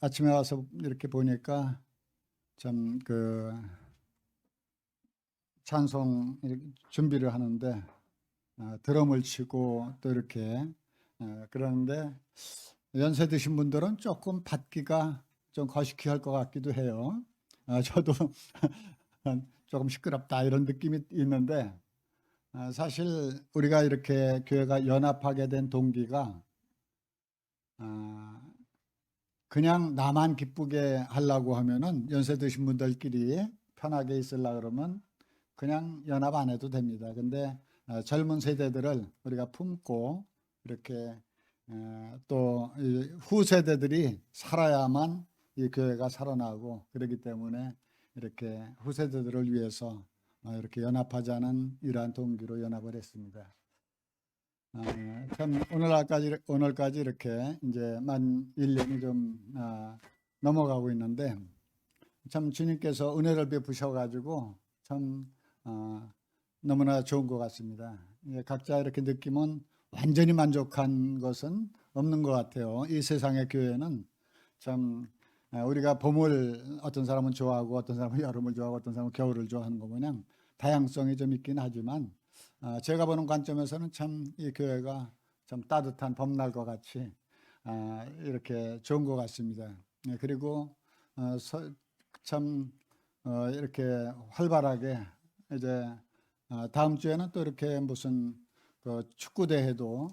아침에 와서 이렇게 보니까 참 그 찬송 준비를 하는데 드럼을 치고 또 이렇게 그러는데 연세 드신 분들은 조금 받기가 좀 거시기할 것 같기도 해요. 저도 조금 시끄럽다 이런 느낌이 있는데 사실 우리가 이렇게 교회가 연합하게 된 동기가 그냥 나만 기쁘게 하려고 하면은 연세 드신 분들끼리 편하게 있으려 그러면 그냥 연합 안 해도 됩니다. 근데 젊은 세대들을 우리가 품고 이렇게 또 후세대들이 살아야만 이 교회가 살아나고 그렇기 때문에 이렇게 후세대들을 위해서 이렇게 연합하자는 이러한 동기로 연합을 했습니다. 참 오늘까지 이렇게 이제 만 1년이 좀 넘어가고 있는데 참 주님께서 은혜를 베푸셔 가지고 참 너무나 좋은 것 같습니다. 각자 이렇게 느끼면 완전히 만족한 것은 없는 것 같아요. 이 세상의 교회는 참 우리가 봄을 어떤 사람은 좋아하고 어떤 사람은 여름을 좋아하고 어떤 사람은 겨울을 좋아하는 거 마냥 다양성이 좀 있긴 하지만 제가 보는 관점에서는 참 이 교회가 참 따뜻한 봄날과 같이 이렇게 좋은 것 같습니다. 그리고 참 이렇게 활발하게 이제 다음 주에는 또 이렇게 무슨 그 축구 대회도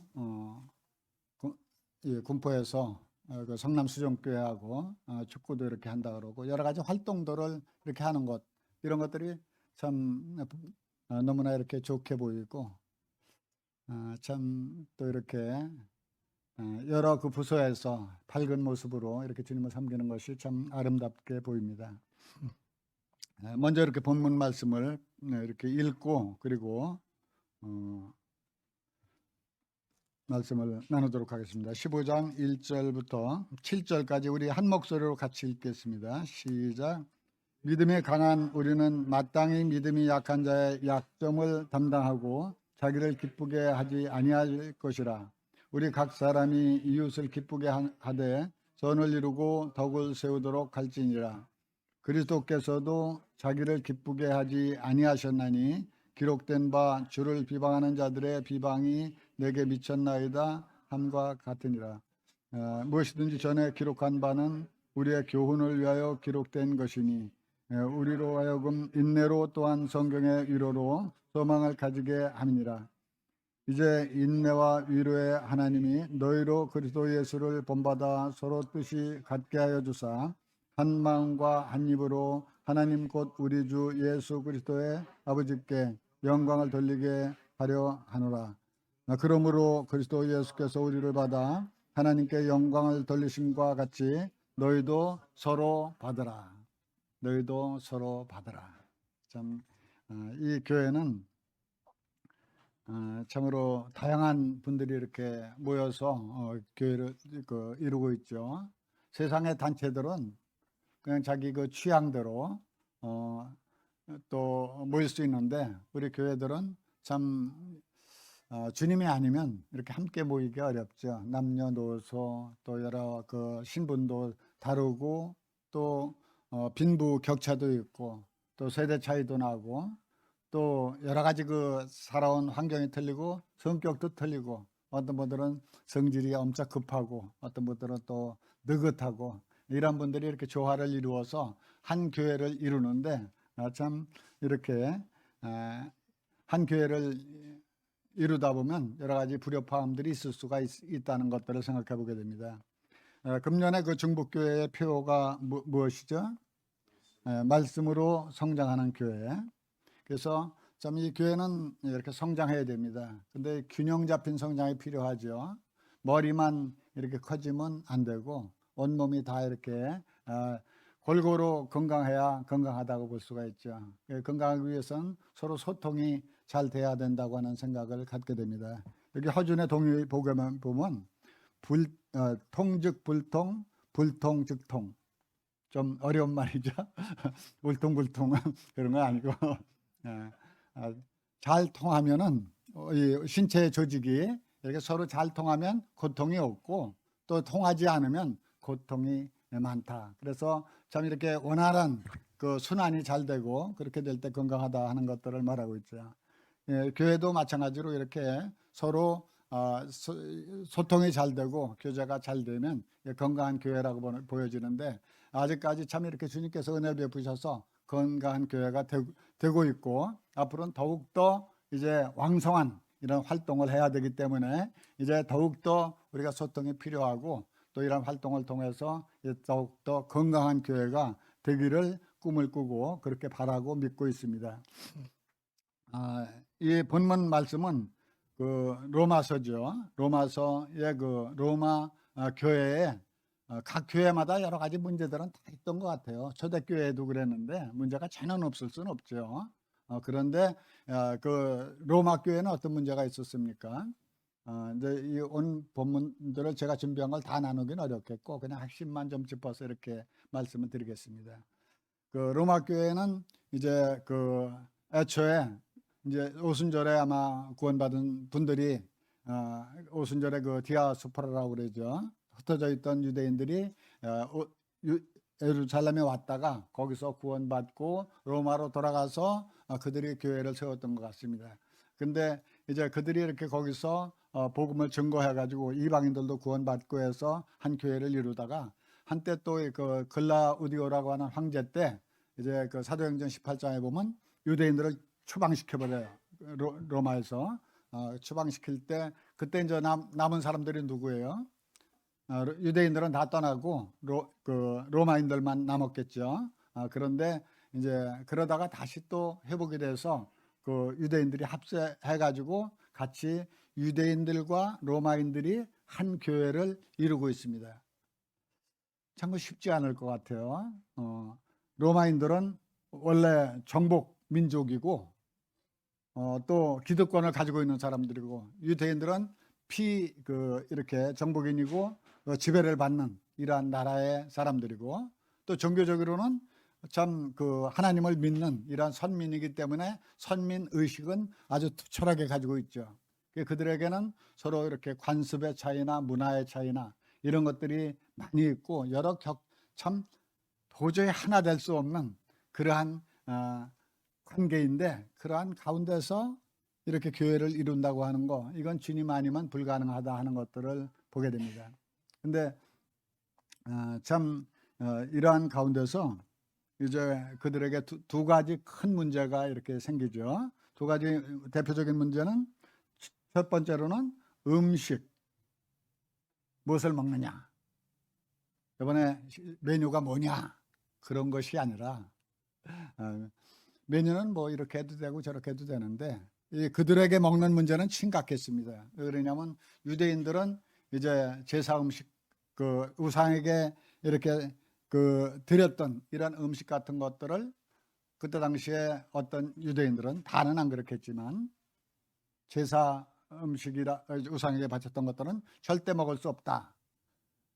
군포에서 그 성남 수정교회하고 축구도 이렇게 한다 그러고 여러 가지 활동들을 이렇게 하는 것 이런 것들이 참 너무나 이렇게 좋게 보이고 참 또 이렇게 여러 그 부서에서 밝은 모습으로 이렇게 주님을 섬기는 것이 참 아름답게 보입니다. 먼저 이렇게 본문 말씀을 이렇게 읽고 그리고 말씀을 나누도록 하겠습니다. 15장 1절부터 7절까지 우리 한 목소리로 같이 읽겠습니다. 시작. 믿음이 강한 우리는 마땅히 믿음이 약한 자의 약점을 담당하고 자기를 기쁘게 하지 아니할 것이라. 우리 각 사람이 이웃을 기쁘게 하되 선을 이루고 덕을 세우도록 할지니라. 그리스도께서도 자기를 기쁘게 하지 아니하셨나니 기록된 바 주를 비방하는 자들의 비방이 내게 미쳤나이다 함과 같으니라. 무엇이든지 전에 기록한 바는 우리의 교훈을 위하여 기록된 것이니 우리로 하여금 인내로 또한 성경의 위로로 소망을 가지게 함이니라. 이제 인내와 위로의 하나님이 너희로 그리스도 예수를 본받아 서로 뜻이 같게 하여 주사 한 마음과 한 입으로 하나님 곧 우리 주 예수 그리스도의 아버지께 영광을 돌리게 하려 하노라. 그러므로 그리스도 예수께서 우리를 받아 하나님께 영광을 돌리심과 같이 너희도 서로 받으라. 너희도 서로 받으라. 참 이 교회는 참으로 다양한 분들이 이렇게 모여서 교회를 이루고 있죠. 세상의 단체들은 그냥 자기 그 취향대로 또 모일 수 있는데 우리 교회들은 참 주님이 아니면 이렇게 함께 모이기 어렵죠. 남녀노소 또 여러 그 신분도 다르고 또 빈부 격차도 있고 또 세대 차이도 나고 또 여러 가지 그 살아온 환경이 틀리고 성격도 틀리고 어떤 분들은 성질이 엄청 급하고 어떤 분들은 또 느긋하고 이런 분들이 이렇게 조화를 이루어서 한 교회를 이루는데 참 이렇게 한 교회를 이루다 보면 여러 가지 불협화음들이 있을 수가 있다는 것들을 생각해 보게 됩니다. 금년에 그 중북교회의 표가 무엇이죠? 말씀으로 성장하는 교회. 그래서 참 이 교회는 이렇게 성장해야 됩니다. 근데 균형 잡힌 성장이 필요하죠. 머리만 이렇게 커지면 안 되고 온몸이 다 이렇게 골고루 건강해야 건강하다고 볼 수가 있죠. 건강하기 위해서는 서로 소통이 잘 돼야 된다고 하는 생각을 갖게 됩니다. 여기 허준의 동의보고만 보면 통즉 불통, 불통 즉 통. 좀 어려운 말이죠. 울퉁불퉁 그런 거 아니고 잘 통하면은 이 신체 조직이 이렇게 서로 잘 통하면 고통이 없고 또 통하지 않으면 고통이 많다. 그래서 참 이렇게 원활한 그 순환이 잘 되고 그렇게 될 때 건강하다 하는 것들을 말하고 있죠. 예, 교회도 마찬가지로 이렇게 서로 소통이 잘 되고 교제가 잘 되면 건강한 교회라고 보여지는데, 아직까지 참 이렇게 주님께서 은혜를 베푸셔서 건강한 교회가 되고 있고, 앞으로는 더욱더 이제 왕성한 이런 활동을 해야 되기 때문에 이제 더욱더 우리가 소통이 필요하고, 또 이런 활동을 통해서 더욱더 건강한 교회가 되기를 꿈을 꾸고 그렇게 바라고 믿고 있습니다. 이 본문 말씀은 그 로마서죠. 로마서의 그 로마 교회에 각 교회마다 여러 가지 문제들은 다 있던 것 같아요. 초대교회도 그랬는데 문제가 전혀 없을 수는 없죠. 그런데 그 로마 교회는 어떤 문제가 있었습니까? 이제 이 온 본문들을 제가 준비한 걸 다 나누긴 어렵겠고 그냥 핵심만 좀 짚어서 이렇게 말씀을 드리겠습니다. 그 로마 교회는 이제 그 애초에 이제 오순절에 아마 구원받은 분들이 오순절에 그 디아스포라라고 그러죠. 흩어져 있던 유대인들이 예루살렘에 왔다가 거기서 구원받고 로마로 돌아가서 그들이 교회를 세웠던 것 같습니다. 근데 이제 그들이 이렇게 거기서 복음을 증거해 가지고 이방인들도 구원받고 해서 한 교회를 이루다가 한때 또 그 글라우디오라고 하는 황제 때 이제 그 사도행전 18장에 보면 유대인들을 추방시켜 버려요. 로마에서 추방시킬 때 그때 이제 남은 사람들이 누구예요? 유대인들은 다 떠나고 로마인들만 남았겠죠. 그런데 이제 그러다가 다시 또 회복이 돼서 그 유대인들이 합세해 가지고 같이 유대인들과 로마인들이 한 교회를 이루고 있습니다. 참 쉽지 않을 것 같아요. 로마인들은 원래 정복 민족이고 또 기득권을 가지고 있는 사람들이고, 유대인들은 이렇게 정복인이고 지배를 받는 이러한 나라의 사람들이고, 또 종교적으로는 참 그 하나님을 믿는 이러한 선민이기 때문에 선민 의식은 아주 투철하게 가지고 있죠. 그들에게는 서로 이렇게 관습의 차이나 문화의 차이나 이런 것들이 많이 있고 여러 참 도저히 하나 될 수 없는 그러한 관계인데, 그러한 가운데서 이렇게 교회를 이룬다고 하는 거, 이건 주님 아니면 불가능하다 하는 것들을 보게 됩니다. 근데 참 이러한 가운데서 이제 그들에게 두 가지 큰 문제가 이렇게 생기죠. 두 가지 대표적인 문제는, 첫 번째로는 음식, 무엇을 먹느냐, 이번에 메뉴가 뭐냐, 그런 것이 아니라 메뉴는 뭐 이렇게 해도 되고 저렇게 해도 되는데 그들에게 먹는 문제는 심각했습니다. 왜 그러냐면 유대인들은 이제 제사 음식, 그 우상에게 이렇게 그 드렸던 이런 음식 같은 것들을 그때 당시에 어떤 유대인들은 다는 안 그렇겠지만 제사 음식이라 우상에게 바쳤던 것들은 절대 먹을 수 없다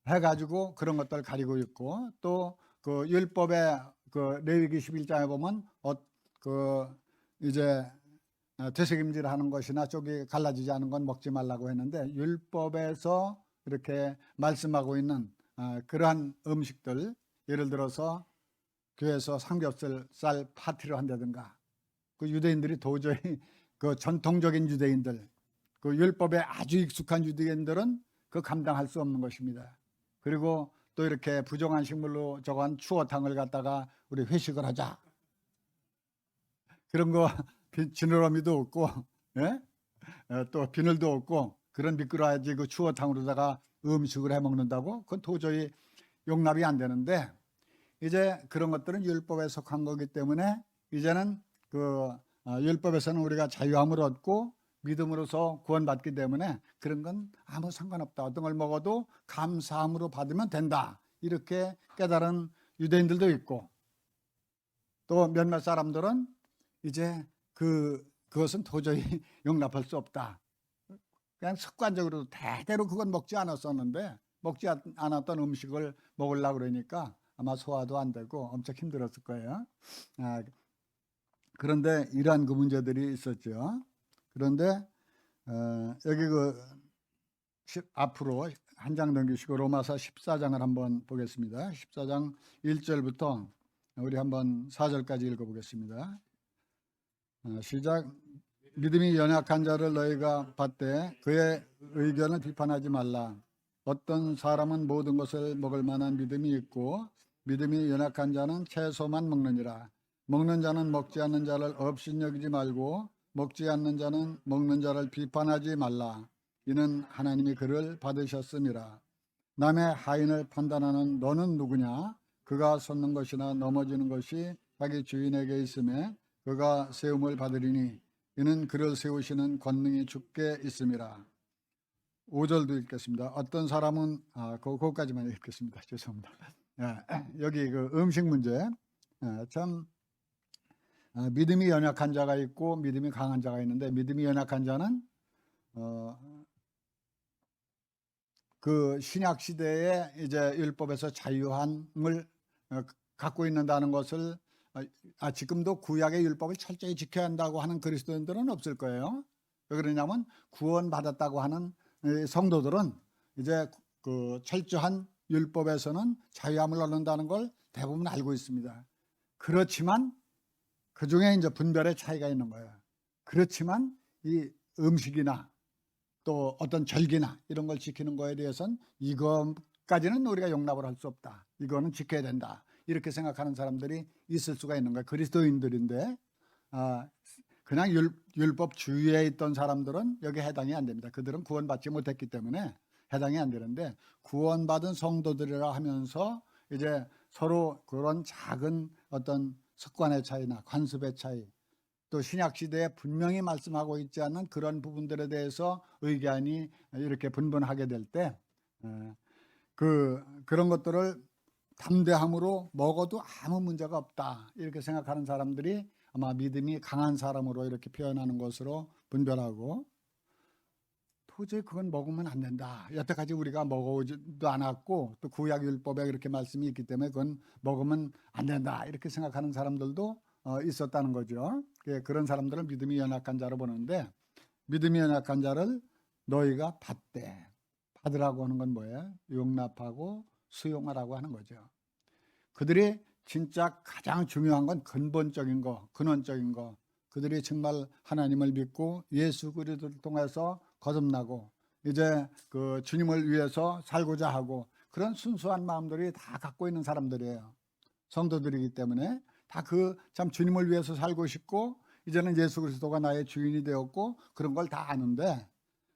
해가지고 그런 것들을 가리고 있고, 또 그 율법의 그 레위기 11장에 보면 그 이제 되새김질 하는 것이나 쪽이 갈라지지 않은 건 먹지 말라고 했는데, 율법에서 이렇게 말씀하고 있는 그러한 음식들, 예를 들어서 교회에서 삼겹살 파티를 한다든가, 그 유대인들이 도저히 그 전통적인 유대인들, 그 율법에 아주 익숙한 유대인들은 그 감당할 수 없는 것입니다. 그리고 또 이렇게 부정한 식물로 저거한 추어탕을 갖다가 우리 회식을 하자, 그런 거 지느러미도 없고, 예? 또 비늘도 없고 그런 미끄러지 그 추어탕으로다가 음식을 해 먹는다고? 그건 도저히 용납이 안 되는데, 이제 그런 것들은 율법에 속한 거기 때문에 이제는 그 율법에서는 우리가 자유함을 얻고 믿음으로서 구원받기 때문에 그런 건 아무 상관없다, 어떤 걸 먹어도 감사함으로 받으면 된다, 이렇게 깨달은 유대인들도 있고, 또 몇몇 사람들은 이제 그것은 도저히 용납할 수 없다, 그냥 습관적으로 대대로 그건 먹지 않았었는데 먹지 않았던 음식을 먹으려고 그러니까 아마 소화도 안 되고 엄청 힘들었을 거예요. 그런데 이러한 그 문제들이 있었죠. 그런데 여기 앞으로 한 장 넘기시고 로마서 14장을 한번 보겠습니다. 14장 1절부터 우리 한번 4절까지 읽어보겠습니다. 시작. 믿음이 연약한 자를 너희가 받되 그의 의견을 비판하지 말라. 어떤 사람은 모든 것을 먹을 만한 믿음이 있고 믿음이 연약한 자는 채소만 먹느니라. 먹는 자는 먹지 않는 자를 업신여기지 말고 먹지 않는 자는 먹는 자를 비판하지 말라. 이는 하나님이 그를 받으셨음이라. 남의 하인을 판단하는 너는 누구냐? 그가 솟는 것이나 넘어지는 것이 자기 주인에게 있음에 그가 세움을 받으리니 이는 그를 세우시는 권능이 주께 있음이라. 5절도 읽겠습니다. 어떤 사람은 그거까지만 읽겠습니다. 죄송합니다. 여기 그 음식 문제, 참 믿음이 연약한 자가 있고 믿음이 강한 자가 있는데, 믿음이 연약한 자는 그 신약 시대에 이제 율법에서 자유함을 갖고 있는다는 것을 지금도 구약의 율법을 철저히 지켜야 한다고 하는 그리스도인들은 없을 거예요. 왜 그러냐면 구원받았다고 하는 성도들은 이제 그 철저한 율법에서는 자유함을 얻는다는 걸 대부분 알고 있습니다. 그렇지만 그 중에 이제 분별의 차이가 있는 거예요. 그렇지만 이 음식이나 또 어떤 절기나 이런 걸 지키는 거에 대해서는 이것까지는 우리가 용납을 할 수 없다. 이거는 지켜야 된다. 이렇게 생각하는 사람들이 있을 수가 있는 거예요. 그리스도인들인데 그냥 율법 주위에 있던 사람들은 여기 해당이 안 됩니다. 그들은 구원받지 못했기 때문에 해당이 안 되는데, 구원받은 성도들이라 하면서 이제 서로 그런 작은 어떤 습관의 차이나 관습의 차이, 또 신약 시대에 분명히 말씀하고 있지 않는 그런 부분들에 대해서 의견이 이렇게 분분하게 될 때 그런 것들을 담대함으로 먹어도 아무 문제가 없다 이렇게 생각하는 사람들이 아마 믿음이 강한 사람으로 이렇게 표현하는 것으로 분별하고, 도저히 그건 먹으면 안 된다, 여태까지 우리가 먹어오지도 않았고 또 구약 율법에 그렇게 말씀이 있기 때문에 그건 먹으면 안 된다 이렇게 생각하는 사람들도 있었다는 거죠. 그런 사람들은 믿음이 연약한 자로 보는데, 믿음이 연약한 자를 너희가 받으라고 하는 건 뭐예요? 용납하고 수용하라고 하는 거죠. 그들이 진짜 가장 중요한 건 근본적인 거, 근원적인 거, 그들이 정말 하나님을 믿고 예수 그리스도를 통해서 거듭나고 이제 그 주님을 위해서 살고자 하고 그런 순수한 마음들이 다 갖고 있는 사람들이에요. 성도들이기 때문에 다 참 주님을 위해서 살고 싶고 이제는 예수 그리스도가 나의 주인이 되었고 그런 걸 다 아는데,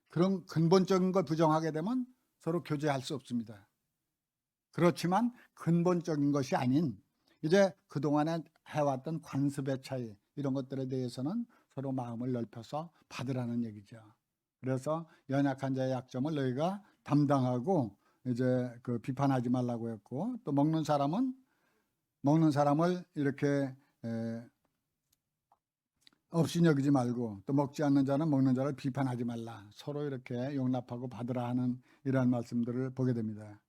그런 근본적인 걸 부정하게 되면 서로 교제할 수 없습니다. 그렇지만 근본적인 것이 아닌 이제 그동안에 해왔던 관습의 차이, 이런 것들에 대해서는 서로 마음을 넓혀서 받으라는 얘기죠. 그래서 연약한 자의 약점을 너희가 담당하고 이제 그 비판하지 말라고 했고, 또 먹는 사람을 이렇게 업신여기지 말고 또 먹지 않는 자는 먹는 자를 비판하지 말라, 서로 이렇게 용납하고 받으라 하는 이러한 말씀들을 보게 됩니다.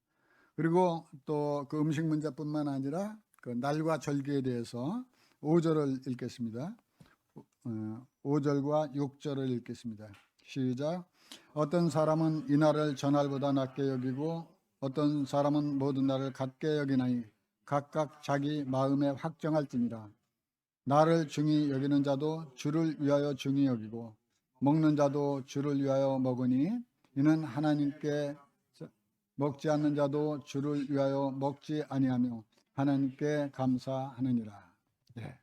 그리고 또 그 음식 문제뿐만 아니라 그 날과 절기에 대해서 5절을 읽겠습니다. 5절과 6절을 읽겠습니다. 시작. 어떤 사람은 이날을 전날보다 낮게 여기고 어떤 사람은 모든 날을 같게 여기나니 각각 자기 마음에 확정할지니라. 나를 중히 여기는 자도 주를 위하여 중히 여기고 먹는 자도 주를 위하여 먹으니 이는 하나님께, 먹지 않는 자도 주를 위하여 먹지 아니하며 하나님께 감사하느니라. 예.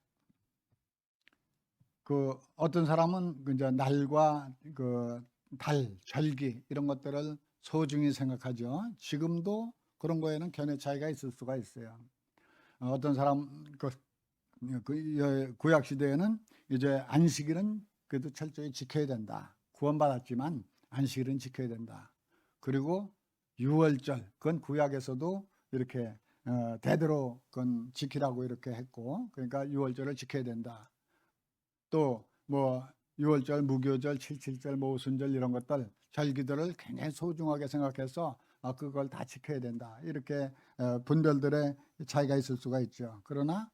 그 어떤 사람은 이제 날과 그 달, 절기 이런 것들을 소중히 생각하죠. 지금도 그런 거에는 견해 차이가 있을 수가 있어요. 어떤 사람 구약 시대에는 이제 안식일은 그래도 철저히 지켜야 된다. 구원받았지만 안식일은 지켜야 된다. 그리고 유월절, 그건 구약에서도 이렇게 대대로 그건 지키라고 이렇게 했고, 그러니까 유월절을 지켜야 된다. 또 뭐 유월절, 무교절, 칠칠절, 모순절 이런 것들 절기들을 굉장히 소중하게 생각해서 그걸 다 지켜야 된다. 이렇게 분별들의 차이가 있을 수가 있죠. 그러나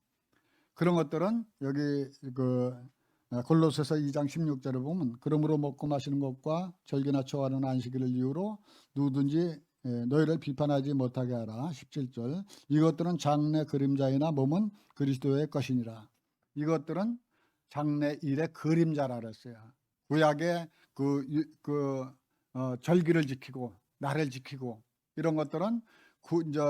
그런 것들은 여기 그 골로새서 2장 16절에 보면, 그러므로 먹고 마시는 것과 절기나 초하는 안식일을 이유로 누구든지 너희를 비판하지 못하게 하라. 17절. 이것들은 장래 그림자이나 몸은 그리스도의 것이니라. 이것들은 장래 일의 그림자라 그랬어요. 구약의 절기를 지키고 날을 지키고 이런 것들은 이제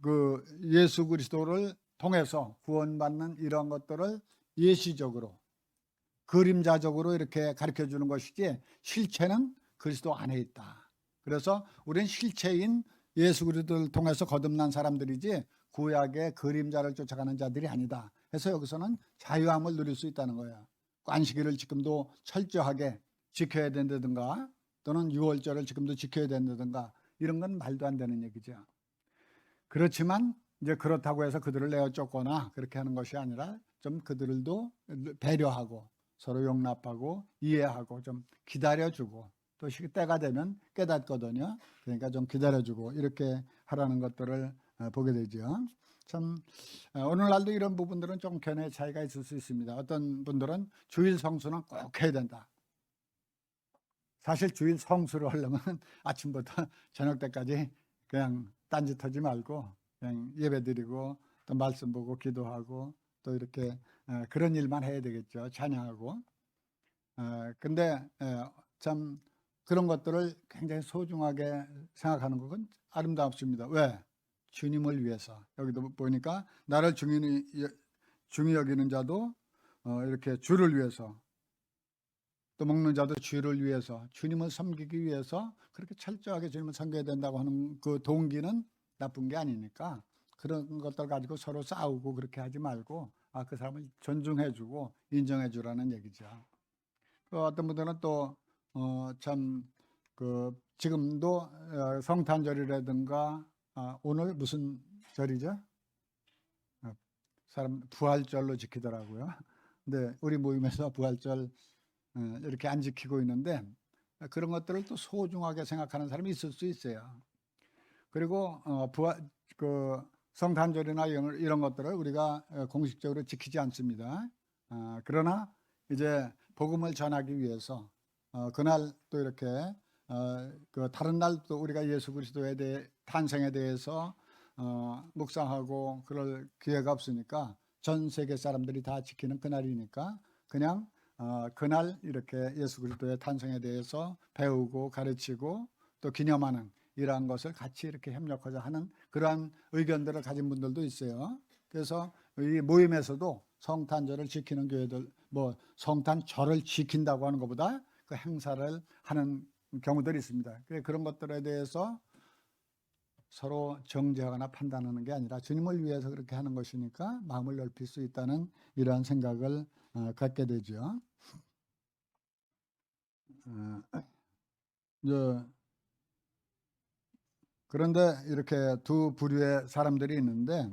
그 예수 그리스도를 통해서 구원받는 이런 것들을 예시적으로 그림자적으로 이렇게 가르쳐 주는 것이지 실체는 그리스도 안에 있다. 그래서 우리는 실체인 예수 그리스도를 통해서 거듭난 사람들이지 구약의 그림자를 쫓아가는 자들이 아니다. 그래서 여기서는 자유함을 누릴 수 있다는 거예요. 안식일을 지금도 철저하게 지켜야 된다든가 또는 유월절을 지금도 지켜야 된다든가 이런 건 말도 안 되는 얘기죠. 그렇지만 이제 그렇다고 해서 그들을 내어 쫓거나 그렇게 하는 것이 아니라 좀 그들도 배려하고 서로 용납하고 이해하고 좀 기다려주고 또 때가 되면 깨닫거든요. 그러니까 좀 기다려주고 이렇게 하라는 것들을 보게 되죠. 참 오늘날도 이런 부분들은 좀 견해의 차이가 있을 수 있습니다. 어떤 분들은 주일 성수는 꼭 해야 된다. 사실 주일 성수를 하려면 아침부터 저녁 때까지 그냥 딴짓하지 말고 그냥 예배드리고 또 말씀 보고 기도하고 또 이렇게 그런 일만 해야 되겠죠. 찬양하고. 근데 참 그런 것들을 굉장히 소중하게 생각하는 것은 아름답습니다. 왜? 주님을 위해서. 여기도 보니까 나를 중히 여기는 자도 이렇게 주를 위해서 또 먹는 자도 주를 위해서 주님을 섬기기 위해서 그렇게 철저하게 주님을 섬겨야 된다고 하는 그 동기는 나쁜 게 아니니까 그런 것들 가지고 서로 싸우고 그렇게 하지 말고 그 사람을 존중해주고 인정해주라는 얘기죠. 어떤 분들은 또 참 그 지금도 성탄절이라든가 오늘 무슨 절이죠? 사람 부활절로 지키더라고요. 근데 우리 모임에서 부활절 이렇게 안 지키고 있는데 그런 것들을 또 소중하게 생각하는 사람이 있을 수 있어요. 그리고 성탄절이나 이런 것들을 우리가 공식적으로 지키지 않습니다. 그러나 이제 복음을 전하기 위해서 그날 또 이렇게 그 다른 날도 우리가 예수 그리스도에 대해 탄생에 대해서 묵상하고 그럴 기회가 없으니까 전 세계 사람들이 다 지키는 그날이니까 그냥 그날 이렇게 예수 그리스도의 탄생에 대해서 배우고 가르치고 또 기념하는 이러한 것을 같이 이렇게 협력하자 하는 그러한 의견들을 가진 분들도 있어요. 그래서 이 모임에서도 성탄절을 지키는 교회들, 뭐 성탄절을 지킨다고 하는 것보다 그 행사를 하는 경우들이 있습니다. 그런 것들에 대해서 서로 정죄하거나 판단하는 게 아니라 주님을 위해서 그렇게 하는 것이니까 마음을 넓힐 수 있다는 이러한 생각을 갖게 되죠. 그런데 이렇게 두 부류의 사람들이 있는데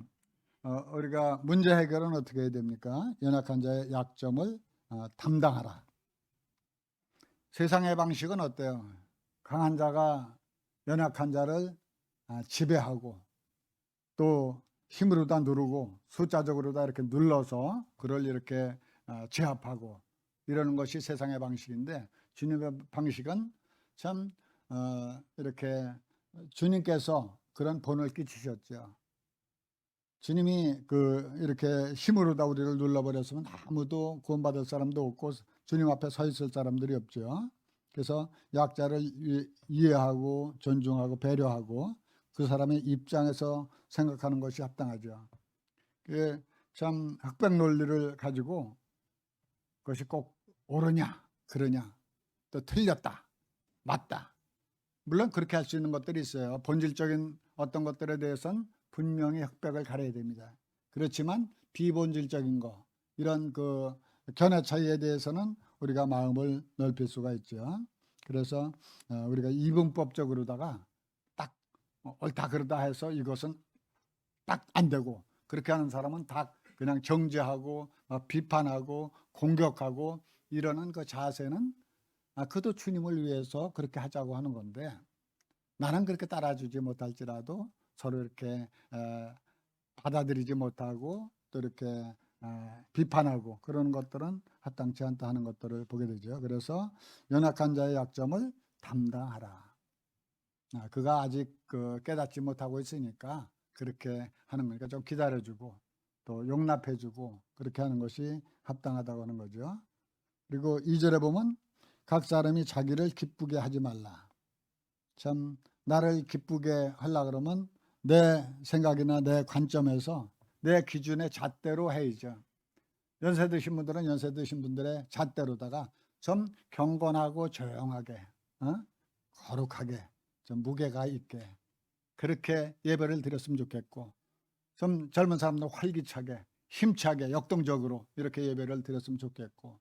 우리가 문제 해결은 어떻게 해야 됩니까? 연약한 자의 약점을 담당하라. 세상의 방식은 어때요? 강한 자가 연약한 자를 지배하고 또 힘으로 다 누르고 숫자적으로 다 이렇게 눌러서 그를 이렇게 제압하고 이러는 것이 세상의 방식인데 주님의 방식은 참 이렇게 주님께서 그런 본을 끼치셨죠. 주님이 이렇게 힘으로 다 우리를 눌러버렸으면 아무도 구원받을 사람도 없고 주님 앞에 서 있을 사람들이 없죠. 그래서 약자를 이해하고 존중하고 배려하고 그 사람의 입장에서 생각하는 것이 합당하죠. 그게 참 흑백 논리를 가지고 그것이 꼭 옳으냐 그러냐 또 틀렸다 맞다 물론 그렇게 할 수 있는 것들이 있어요. 본질적인 어떤 것들에 대해서는 분명히 흑백을 가려야 됩니다. 그렇지만 비본질적인 거 이런 그 견해 차이에 대해서는 우리가 마음을 넓힐 수가 있죠. 그래서 우리가 이분법적으로다가 딱 옳다 그러다 해서 이것은 딱 안 되고 그렇게 하는 사람은 다 그냥 정죄하고 비판하고 공격하고 이러는 그 자세는 그도 주님을 위해서 그렇게 하자고 하는 건데 나는 그렇게 따라주지 못할지라도 서로 이렇게 받아들이지 못하고 또 이렇게 비판하고 그런 것들은 합당치 않다 하는 것들을 보게 되죠. 그래서 연약한 자의 약점을 담당하라. 그가 아직 깨닫지 못하고 있으니까 그렇게 하는 거니까 좀 기다려주고 또 용납해주고 그렇게 하는 것이 합당하다고 하는 거죠. 그리고 2절에 보면 각 사람이 자기를 기쁘게 하지 말라. 참 나를 기쁘게 하려 그러면 내 생각이나 내 관점에서 내 기준의 잣대로 해야죠. 연세 드신 분들은 연세 드신 분들의 잣대로다가 좀 경건하고 조용하게 거룩하게 좀 무게가 있게 그렇게 예배를 드렸으면 좋겠고, 좀 젊은 사람들 활기차게 힘차게 역동적으로 이렇게 예배를 드렸으면 좋겠고,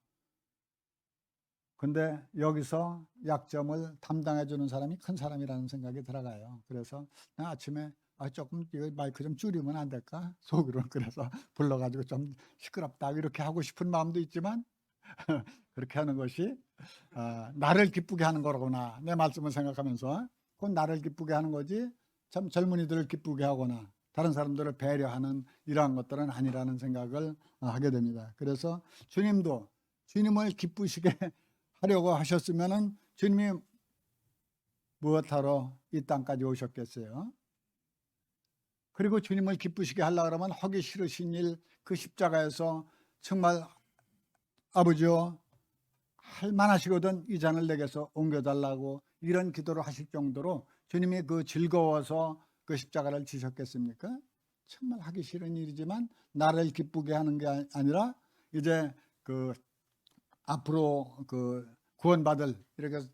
근데 여기서 약점을 담당해 주는 사람이 큰 사람이라는 생각이 들어가요. 그래서 아침에 조금 이거 마이크 좀 줄이면 안 될까? 속으로 그래서 불러가지고 좀 시끄럽다 이렇게 하고 싶은 마음도 있지만 그렇게 하는 것이 나를 기쁘게 하는 거구나. 내 말씀을 생각하면서 그건 나를 기쁘게 하는 거지 참 젊은이들을 기쁘게 하거나 다른 사람들을 배려하는 이러한 것들은 아니라는 생각을 하게 됩니다. 그래서 주님도 주님을 기쁘시게 하려고 하셨으면은 주님이 무엇하러 이 땅까지 오셨겠어요? 그리고 주님을 기쁘시게 하려고 하면 하기 싫으신 일, 그 십자가에서 정말 아버지여 할 만하시거든 이 잔을 내게서 옮겨달라고 이런 기도를 하실 정도로 주님이 그 즐거워서 그 십자가를 지셨겠습니까? 정말 하기 싫은 일이지만 나를 기쁘게 하는 게 아니라 이제 그 앞으로 그 구원받을 이렇게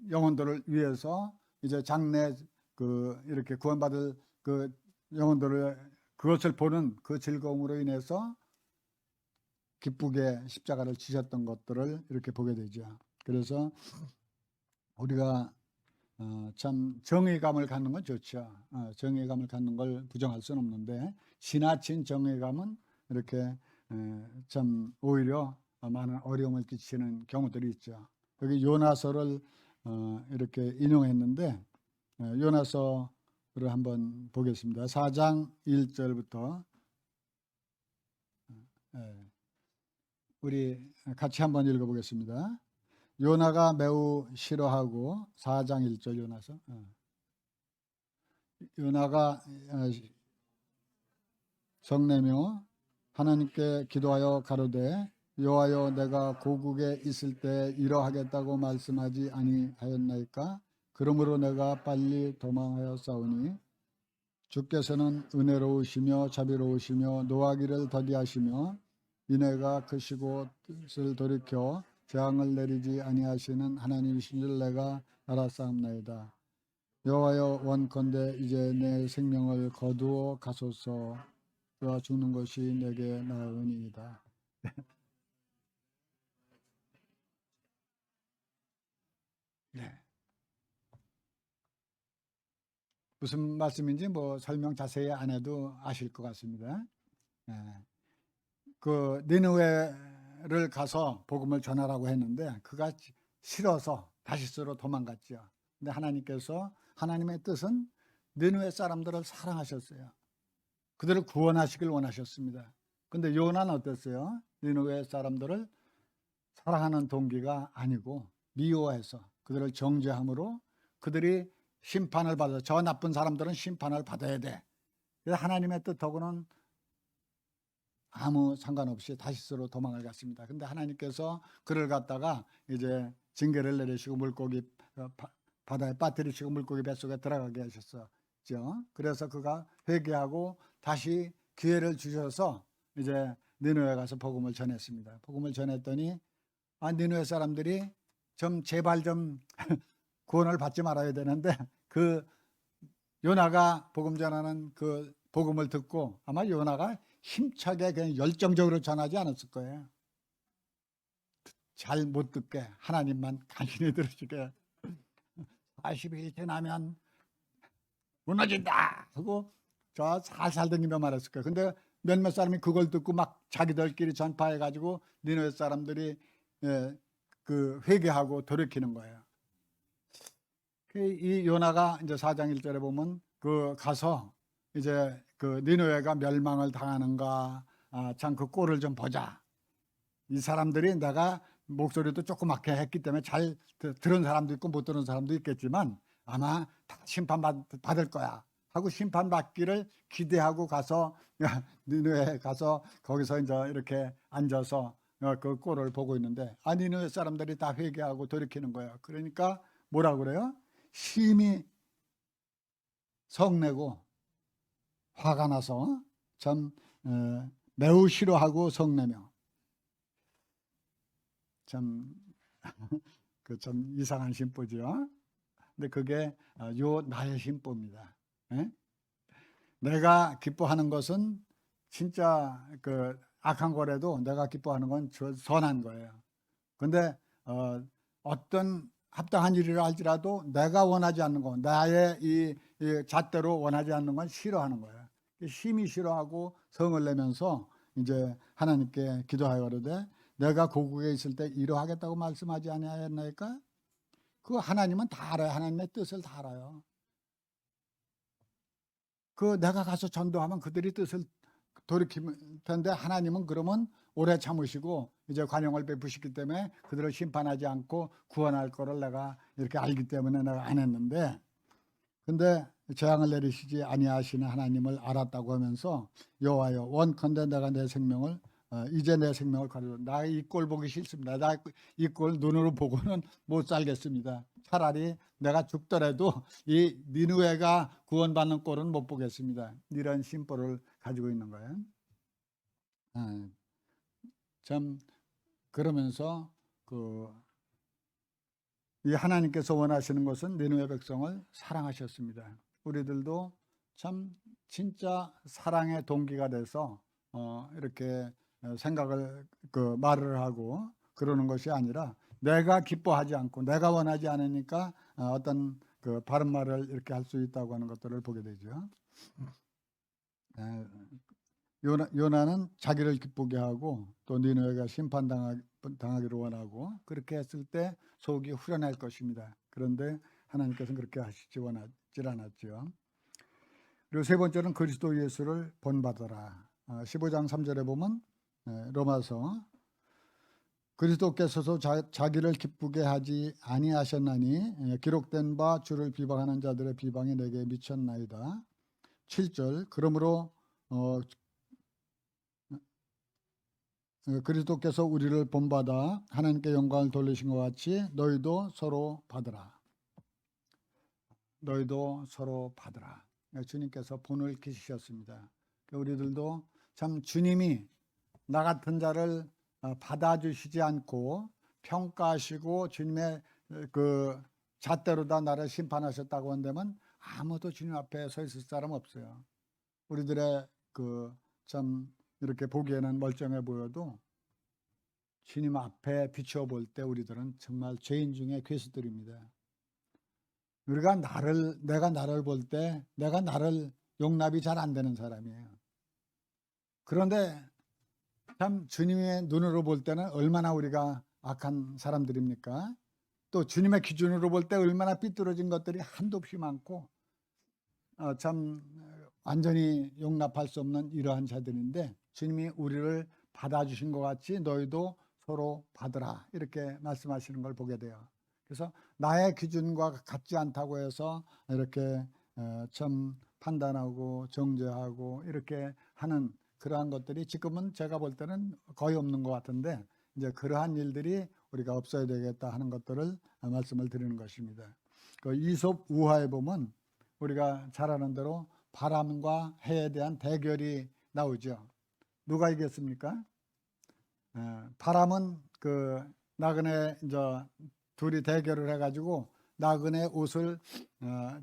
영혼들을 위해서 이제 장래 그 이렇게 구원받을 그 영혼들을 그것을 보는 그 즐거움으로 인해서 기쁘게 십자가를 지셨던 것들을 이렇게 보게 되죠. 그래서 우리가 참 정의감을 갖는 건 좋죠. 정의감을 갖는 걸 부정할 수는 없는데 지나친 정의감은 이렇게 참 오히려 많은 어려움을 끼치는 경우들이 있죠. 여기 요나서를 이렇게 인용했는데 요나서를 한번 보겠습니다. 4장 1절부터 우리 같이 한번 읽어보겠습니다. 요나가 매우 싫어하고 4장 1절 요나서 요나가 성내며 하나님께 기도하여 가로되 여호와여 내가 고국에 있을 때 이러하겠다고 말씀하지 아니하였나이까? 그러므로 내가 빨리 도망하여 싸우니 주께서는 은혜로우시며 자비로우시며 노하기를 더디하시며 인애가 크시고 뜻을 돌이켜 재앙을 내리지 아니하시는 하나님이신 줄 내가 알았사옵나이다. 여호와여 원컨대 이제 내 생명을 거두어 가소서. 그가 죽는 것이 내게 나으니이다. 네. 무슨 말씀인지 뭐 설명 자세히 안 해도 아실 것 같습니다. 네. 그 니느웨를 가서 복음을 전하라고 했는데 그가 싫어서 다시스로 도망갔죠. 근데 하나님께서 하나님의 뜻은 니느웨 사람들을 사랑하셨어요. 그들을 구원하시길 원하셨습니다. 근데 요나는 어땠어요? 니느웨 사람들을 사랑하는 동기가 아니고 미워해서 그들을 정죄함으로 그들이 심판을 받아 저 나쁜 사람들은 심판을 받아야 돼. 그래서 하나님의 뜻하고는 아무 상관없이 다시스로 도망을 갔습니다. 근데 하나님께서 그를 갖다가 이제 징계를 내리시고 물고기 바다에 빠뜨리시고 물고기 뱃속에 들어가게 하셨죠. 그래서 그가 회개하고 다시 기회를 주셔서 이제 니느웨 가서 복음을 전했습니다. 복음을 전했더니 니느웨 사람들이 좀 제발 좀 구원을 받지 말아야 되는데 그 요나가 복음 전하는 그 복음을 듣고 아마 요나가 힘차게 그냥 열정적으로 전하지 않았을 거예요. 잘 못 듣게 하나님만 간신히 들으시게 40일 지나면 무너진다 하고 저 살살 댕기며 말했을 거예요. 근데 몇몇 사람이 그걸 듣고 막 자기들끼리 전파해가지고 니느웨 사람들이 그 회개하고 돌이키는 거예요. 이 요나가 이제 4장 1절에 보면 그 가서 이제 그 니느웨가 멸망을 당하는가 참 그 꼴을 좀 보자. 이 사람들이 내가 목소리도 조그맣게 했기 때문에 잘 들은 사람도 있고 못 들은 사람도 있겠지만 아마 다 심판받을 거야 하고 심판받기를 기대하고 가서 니느웨에 가서 거기서 이제 이렇게 앉아서 그 꼴을 보고 있는데 니느웨 사람들이 다 회개하고 돌이키는 거예요. 그러니까 뭐라 그래요? 심히 성내고 화가 나서 참 매우 싫어하고 성내며 참 그 참 이상한 심보죠. 근데 그게 요 나의 심보입니다. 예? 내가 기뻐하는 것은 진짜 그 악한 거라도 내가 기뻐하는 건 선한 거예요. 근데 어떤 합당한 일이라 할지라도 내가 원하지 않는 거, 나의 이 잣대로 원하지 않는 건 싫어하는 거예요. 심히 싫어하고 성을 내면서 이제 하나님께 기도하여 그러되 내가 고국에 있을 때 이러하겠다고 말씀하지 아니하였나이까? 그 하나님은 다 알아요. 하나님의 뜻을 다 알아요. 그 내가 가서 전도하면 그들이 뜻을 돌이킬 텐데 하나님은 그러면 오래 참으시고 이제 관용을 베푸시기 때문에 그들을 심판하지 않고 구원할 거를 내가 이렇게 알기 때문에 내가 안 했는데, 근데 재앙을 내리시지 아니하시는 하나님을 알았다고 하면서 여호와여 원컨대 내가 내 생명을 이제 내 생명을 가리라. 나 이 꼴 보기 싫습니다. 나 이 꼴 눈으로 보고는 못 살겠습니다. 차라리 내가 죽더라도 이 니느웨가 구원받는 꼴은 못 보겠습니다. 이런 심보를 가지고 있는 거예요. 참 그러면서 이 하나님께서 원하시는 것은 니느웨 백성을 사랑하셨습니다. 우리들도 참 진짜 사랑의 동기가 돼서 이렇게 생각을 말을 하고 그러는 것이 아니라 내가 기뻐하지 않고 내가 원하지 않으니까 어떤 바른 말을 이렇게 할 수 있다고 하는 것들을 보게 되죠. 요나는 자기를 기쁘게 하고 또 니느웨가 심판당하기를 원하고 그렇게 했을 때 속이 후련할 것입니다. 그런데 하나님께서는 그렇게 하시지 원하지 않았죠. 그리고 세 번째는 그리스도 예수를 본받아라. 15장 3절에 보면 로마서 그리스도께서도 자기를 기쁘게 하지 아니하셨나니 기록된 바 주를 비방하는 자들의 비방이 내게 미쳤나이다. 7절 그러므로 그리스도께서 우리를 본받아 하나님께 영광을 돌리신 것 같이 너희도 서로 받으라. 너희도 서로 받으라. 주님께서 본을 키우셨습니다. 우리들도 참 주님이 나 같은 자를 받아주시지 않고 평가하시고 주님의 그 잣대로 다 나를 심판하셨다고 한다면 아무도 주님 앞에 서 있을 사람 없어요. 우리들의 참 이렇게 보기에는 멀쩡해 보여도 주님 앞에 비추어 볼 때 우리들은 정말 죄인 중에 괴수들입니다. 우리가 내가 나를 볼 때 내가 나를 용납이 잘 안 되는 사람이에요. 그런데 참 주님의 눈으로 볼 때는 얼마나 우리가 악한 사람들입니까? 또 주님의 기준으로 볼 때 얼마나 삐뚤어진 것들이 한도 없이 많고 참 완전히 용납할 수 없는 이러한 자들인데 주님이 우리를 받아주신 것 같이 너희도 서로 받으라 이렇게 말씀하시는 걸 보게 돼요. 그래서 나의 기준과 같지 않다고 해서 이렇게 참 판단하고 정죄하고 이렇게 하는 그러한 것들이 지금은 제가 볼 때는 거의 없는 것 같은데 이제 그러한 일들이 우리가 없어야 되겠다 하는 것들을 말씀을 드리는 것입니다. 그 이솝 우화에 보면 우리가 잘 아는 대로 바람과 해에 대한 대결이 나오죠. 누가 이겼습니까? 바람은 나그네 이제 둘이 대결을 해가지고 나그네 옷을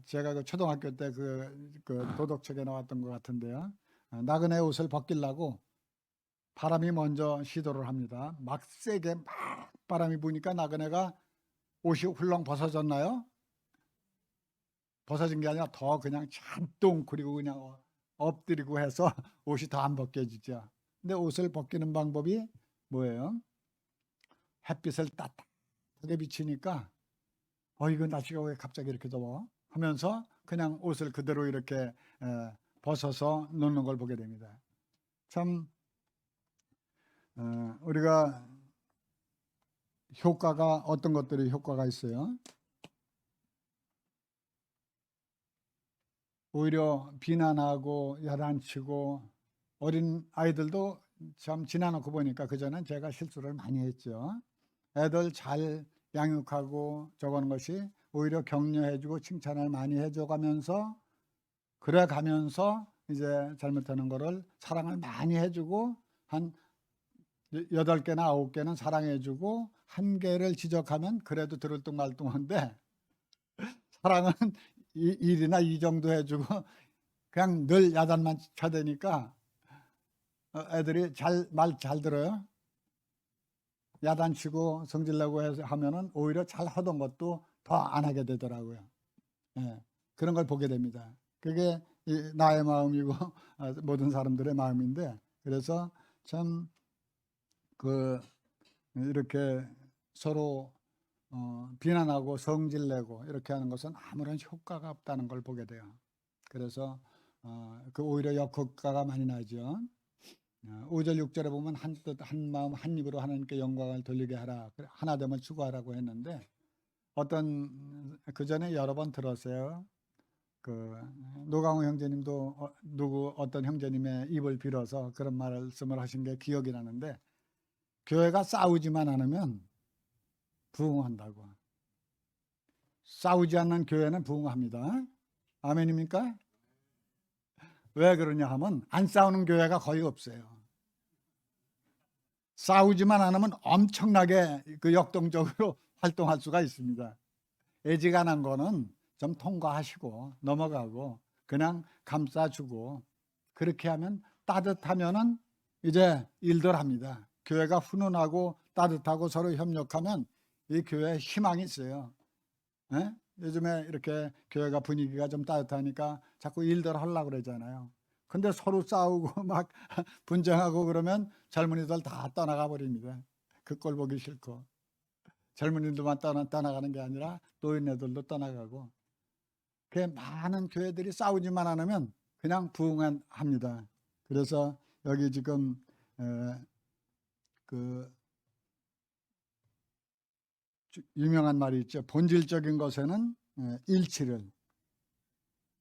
제가 그 초등학교 때 그 도덕책에 나왔던 것 같은데요. 나그네 옷을 벗기려고 바람이 먼저 시도를 합니다. 막 세게 막 바람이 부니까 나그네가 옷이 훌렁 벗어졌나요? 벗어진 게 아니라 더 그냥 잔뜩 그리고 그냥 엎드리고 해서 옷이 더 안 벗겨지죠. 근데 옷을 벗기는 방법이 뭐예요? 햇빛을 따뜻하게 비치니까 이거 날씨가 왜 갑자기 이렇게 더워? 하면서 그냥 옷을 그대로 이렇게 벗어서 놓는 걸 보게 됩니다. 참 우리가 효과가 어떤 것들이 효과가 있어요? 오히려 비난하고 야단치고, 어린 아이들도 참 지나놓고 보니까 그전엔 제가 실수를 많이 했죠. 애들 잘 양육하고 저거는 것이 오히려 격려해주고 칭찬을 많이 해줘가면서, 그래 가면서 이제 잘못하는 거를 사랑을 많이 해주고, 한 8개나 9개는 사랑해주고 1개를 지적하면 그래도 들을 뚱말뚱한데, 사랑은 1이나 2 정도 해주고 그냥 늘 야단만 쳐대니까 애들이 말 잘 들어요. 야단치고 성질내고 해서 하면은 오히려 잘 하던 것도 더 안 하게 되더라고요. 예, 그런 걸 보게 됩니다. 그게 나의 마음이고 모든 사람들의 마음인데, 그래서 참 이렇게 서로 비난하고 성질내고 이렇게 하는 것은 아무런 효과가 없다는 걸 보게 돼요. 그래서 오히려 역효과가 많이 나죠. 5절 6절에 보면 한 뜻 한 마음 한 입으로 하나님께 영광을 돌리게 하라, 하나됨을 추구하라고 했는데, 그전에 여러 번 들었어요. 노강호 형제님도 어떤 형제님의 입을 빌어서 그런 말씀을 하신 게 기억이 나는데, 교회가 싸우지만 않으면 부흥한다고. 싸우지 않는 교회는 부흥합니다. 아멘입니까? 왜 그러냐 하면 안 싸우는 교회가 거의 없어요. 싸우지만 않으면 엄청나게 역동적으로 활동할 수가 있습니다. 애지간한 거는 좀 통과하시고 넘어가고 그냥 감싸주고, 그렇게 하면 따뜻하면은 이제 일들 합니다. 교회가 훈훈하고 따뜻하고 서로 협력하면 이 교회에 희망이 있어요. 예? 요즘에 이렇게 교회가 분위기가 좀 따뜻하니까 자꾸 일들 하려고 그러잖아요. 근데 서로 싸우고 막 분쟁하고 그러면 젊은이들 다 떠나가 버립니다. 그 꼴 보기 싫고. 젊은이들만 떠나가는 게 아니라 노인네들도 떠나가고. 그 많은 교회들이 싸우지만 않으면 그냥 부흥합니다. 그래서 여기 지금 유명한 말이 있죠. 본질적인 것에는 일치를,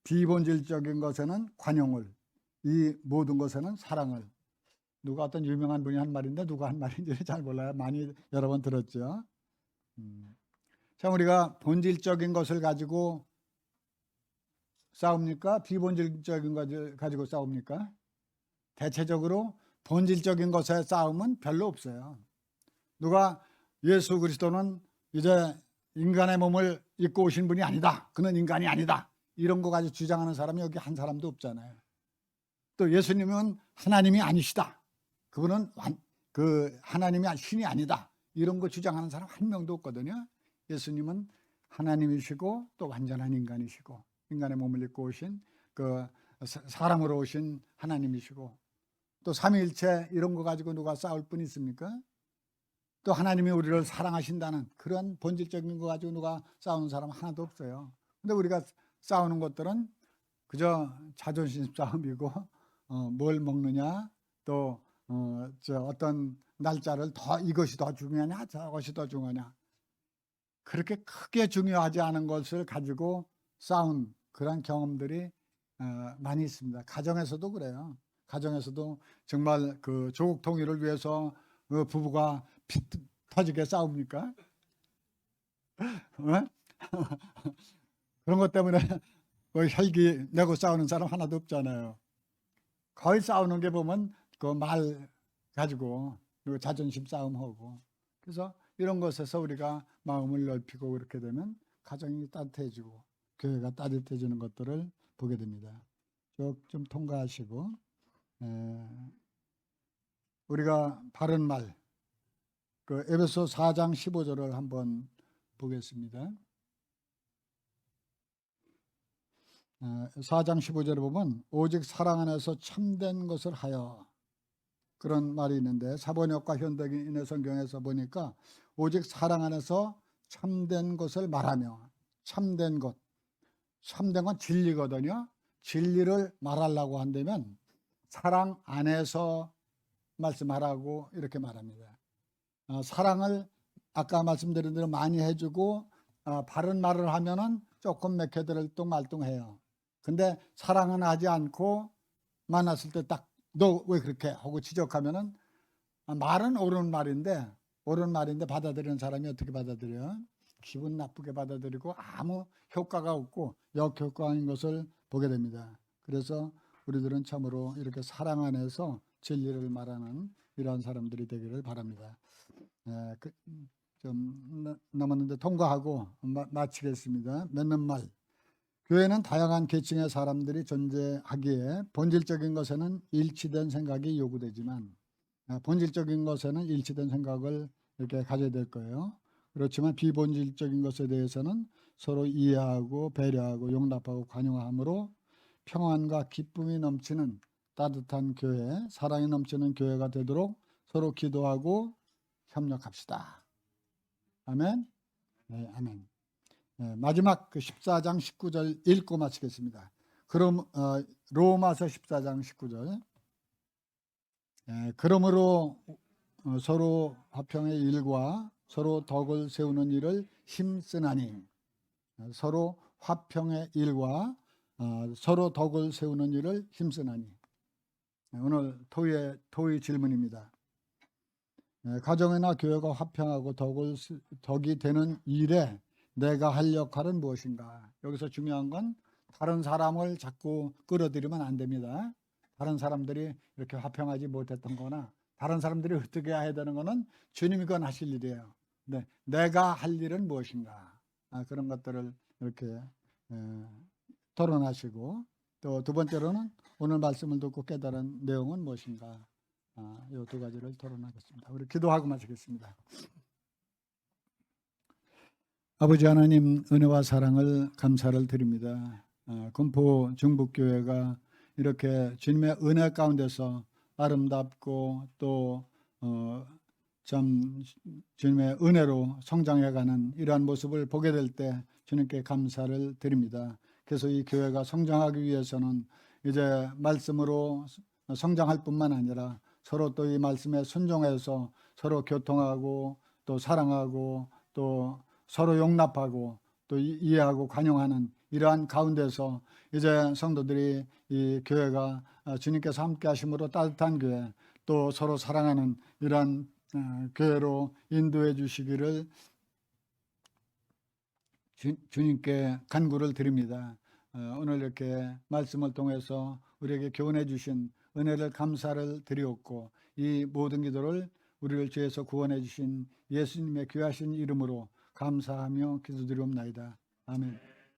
비본질적인 것에는 관용을, 이 모든 것에는 사랑을. 누가 어떤 유명한 분이 한 말인데 누가 한 말인지 잘 몰라요. 많이 여러 번 들었죠. 자, 우리가 본질적인 것을 가지고 싸웁니까? 비본질적인 것을 가지고 싸웁니까? 대체적으로 본질적인 것에 싸움은 별로 없어요. 누가 예수 그리스도는 이제 인간의 몸을 입고 오신 분이 아니다, 그는 인간이 아니다, 이런 거 가지고 주장하는 사람이 여기 한 사람도 없잖아요. 또 예수님은 하나님이 아니시다, 그분은 하나님이 신이 아니다, 이런 거 주장하는 사람 한 명도 없거든요. 예수님은 하나님이시고 또 완전한 인간이시고, 인간의 몸을 입고 오신 사람으로 오신 하나님이시고, 또 삼위일체 이런 거 가지고 누가 싸울 분 있습니까? 또 하나님이 우리를 사랑하신다는 그런 본질적인 거 가지고 누가 싸우는 사람 하나도 없어요. 근데 우리가 싸우는 것들은 그저 자존심 싸움이고, 뭘 먹느냐, 또 어떤 날짜를 이것이 더 중요하냐, 저것이 더 중요하냐, 그렇게 크게 중요하지 않은 것을 가지고 싸운 그런 경험들이 많이 있습니다. 가정에서도 그래요. 가정에서도 정말 조국 통일을 위해서 부부가 피 터지게 싸웁니까? 그런 것 때문에 혈기 내고 싸우는 사람 하나도 없잖아요. 거의 싸우는 게 보면 말 가지고, 그리고 자존심 싸움하고. 그래서 이런 것에서 우리가 마음을 넓히고 그렇게 되면 가정이 따뜻해지고 교회가 따뜻해지는 것들을 보게 됩니다. 좀 통과하시고, 우리가 바른 말, 에베소 4장 15절을 한번 보겠습니다. 4장 15절에 보면 오직 사랑 안에서 참된 것을 하여, 그런 말이 있는데, 사번역과 현대인의 성경에서 보니까 오직 사랑 안에서 참된 것을 말하며, 참된 건 진리거든요. 진리를 말하려고 한다면 사랑 안에서 말씀하라고 이렇게 말합니다. 사랑을 아까 말씀드린 대로 많이 해주고 바른 말을 하면은 조금 맥혀들을 뚱말뚱해요. 근데 사랑은 하지 않고 만났을 때 딱 너 왜 그렇게 하고 지적하면은 말은 옳은 말인데 받아들이는 사람이 어떻게 받아들여? 기분 나쁘게 받아들이고 아무 효과가 없고 역효과인 것을 보게 됩니다. 그래서 우리들은 참으로 이렇게 사랑 안에서 진리를 말하는 이러한 사람들이 되기를 바랍니다. 좀 남았는데 통과하고 마치겠습니다. 맺는 말. 교회는 다양한 계층의 사람들이 존재하기에 본질적인 것에는 일치된 생각이 요구되지만 본질적인 것에는 일치된 생각을 이렇게 가져야 될 거예요. 그렇지만 비본질적인 것에 대해서는 서로 이해하고 배려하고 용납하고 관용함으로 평안과 기쁨이 넘치는 따뜻한 교회, 사랑이 넘치는 교회가 되도록 서로 기도하고 협력합시다. 아멘. 네, 아멘. 네, 마지막 그 14장 19절 읽고 마치겠습니다. 그럼 로마서 14장 19절. 그러므로 서로 화평의 일과 서로 덕을 세우는 일을 힘쓰나니, 서로 화평의 일과 서로 덕을 세우는 일을 힘쓰나니. 오늘 토의 질문입니다. 가정이나 교회가 화평하고 덕이 되는 일에 내가 할 역할은 무엇인가? 여기서 중요한 건 다른 사람을 자꾸 끌어들이면 안 됩니다. 다른 사람들이 이렇게 화평하지 못했던 거나 다른 사람들이 어떻게 해야 되는 거는 주님이 건 하실 일이에요. 네, 내가 할 일은 무엇인가? 그런 것들을 이렇게 토론하시고, 또 두 번째로는 오늘 말씀을 듣고 깨달은 내용은 무엇인가? 이 두 가지를 토론하겠습니다. 우리 기도하고 마치겠습니다. 아버지 하나님, 은혜와 사랑을 감사를 드립니다. 금포 중북교회가 이렇게 주님의 은혜 가운데서 아름답고 또 참 주님의 은혜로 성장해가는 이러한 모습을 보게 될 때 주님께 감사를 드립니다. 그래서 이 교회가 성장하기 위해서는 이제 말씀으로 성장할 뿐만 아니라 서로 또 이 말씀에 순종해서 서로 교통하고 또 사랑하고 또 서로 용납하고 또 이해하고 관용하는 이러한 가운데서 이제 성도들이 이 교회가 주님께서 함께 하심으로 따뜻한 교회, 또 서로 사랑하는 이러한 교회로 인도해 주시기를 주님께 간구를 드립니다. 오늘 이렇게 말씀을 통해서 우리에게 교훈해 주신 은혜를 감사를 드리옵고, 이 모든 기도를 우리를 죄에서 구원해 주신 예수님의 귀하신 이름으로 감사하며 기도드리옵나이다. 아멘.